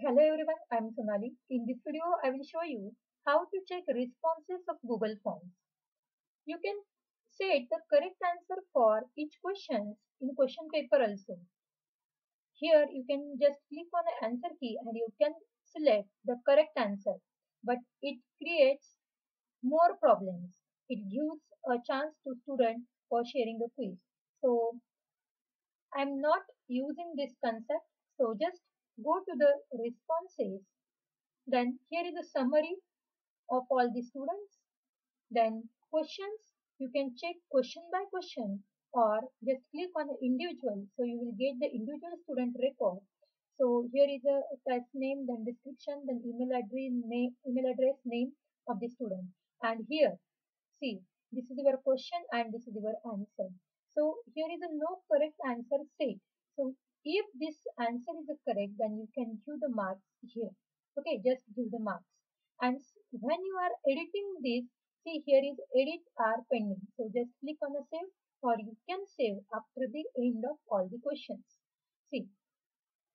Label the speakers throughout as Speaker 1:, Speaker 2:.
Speaker 1: Hello everyone, I am Sonali. In this video, I will show you how to check responses of Google Forms. You can set the correct answer for each question in question paper also. Here you can just click on the answer key and you can select the correct answer. But it creates more problems. It gives a chance to students for sharing a quiz. So I am not using this concept. So just go to the responses. Then here is a summary of all the students. Then questions, you can check question by question or just click on individual. So you will get the individual student record. So here is a test name, then description, then email address name of the student. And here, see, this is your question and this is your answer. So here is a no correct answer set. So if this answer is correct, then you can give the marks here. Okay, just give the marks. And when you are editing this, see here is edit are pending. So just click on the save or you can save after the end of all the questions. See,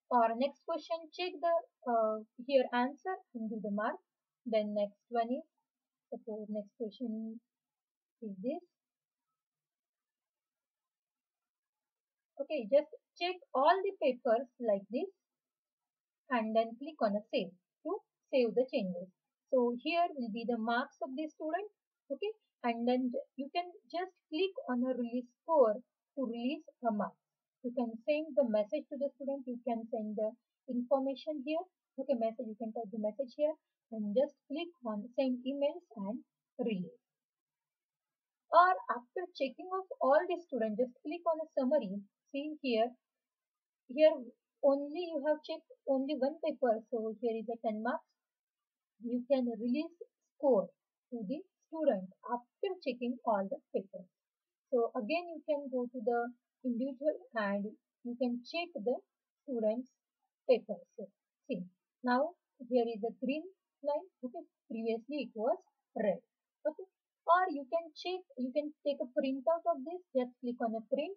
Speaker 1: or next question, check the here answer and give the mark. Then next one is, suppose next question is this. Okay, just check all the papers like this and then click on a save to save the changes. So here will be the marks of the student. Okay, and then you can just click on a release score to release a mark. You can send the message to the student. You can send the information here. Okay, message, you can type the message here and just click on send emails and release. Or after checking of all the students, just click on a summary. See here only you have checked only one paper, so here is a 10 marks. You can release score to the student after checking all the papers. So again you can go to the individual and you can check the students papers. So see, now here is the green line. Okay, previously it was red. Okay, or you can check, you can take a printout of this. Just click on a print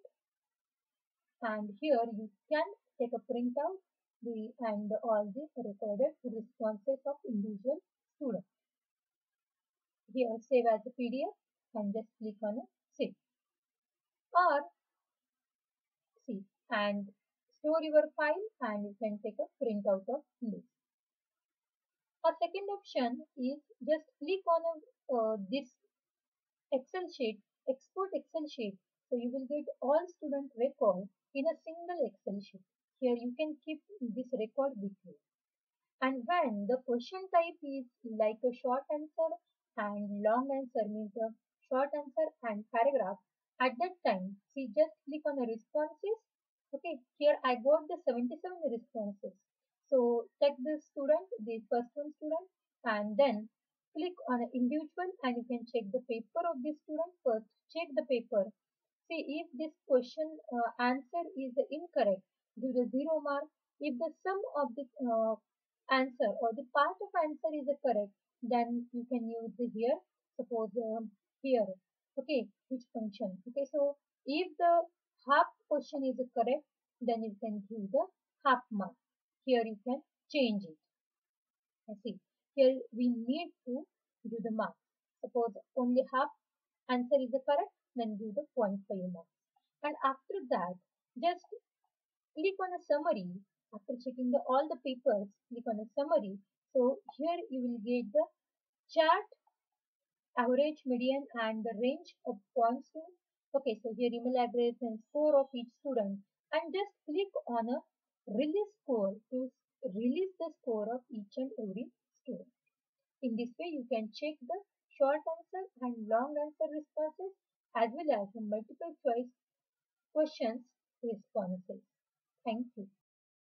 Speaker 1: and here you can take a printout and all the recorded responses of individual students. Here save as a PDF and just click on a save. Or see and store your file and you can take a printout of this. A second option is just click on this Excel sheet, export Excel sheet. So you will get all student record in a single Excel sheet. Here you can keep this record with you. And when the question type is like a short answer and long answer, means a short answer and paragraph, at that time, see, just click on the responses. Okay, here I got the 77 responses. So check the student, the first one student, and then click on an individual and you can check the paper of the student first. Check the paper. See if this question answer is incorrect, give the 0 mark. If the sum of the answer or the part of answer is correct, then you can use the here, suppose here. Okay, which function? Okay, so if the half question is correct, then you can give the half mark. Here you can change it. See, here we need to do the mark. Suppose only half answer is correct, then give the 0.5 marks. And after that, just click on a summary. After checking all the papers, click on a summary. So here you will get the chart, average, median and the range of points. Okay, so here email address and score of each student. And just click on a release score to release the score of each and every student. In this way, you can check the short answer and long answer responses as well as the multiple choice questions responses. Thank you.